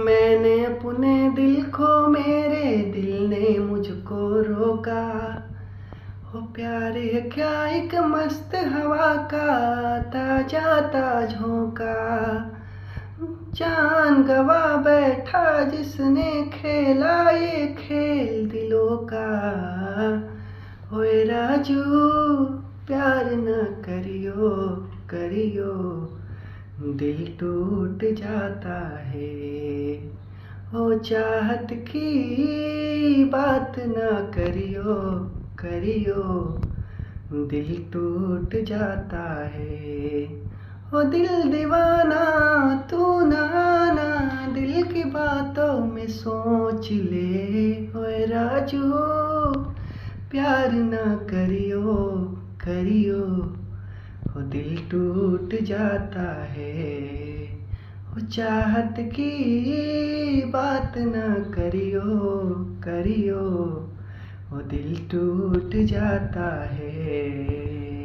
मैंने अपने दिल को, मेरे दिल ने मुझको रोका। हो प्यार है क्या एक मस्त हवा का ताजा झोंका। जान गवा बैठा जिसने खेला ये खेल दिलों का। ओए राजू प्यार न करियो करियो, दिल टूट जाता है। ओ चाहत की बात ना करियो करियो, दिल टूट जाता है। ओ दिल दीवाना तू ना आना, दिल की बातों में सोच ले। ओए राजू प्यार ना करियो करियो, ओ दिल टूट जाता है। ओ चाहत की बात ना करियो करियो, ओ दिल टूट जाता है।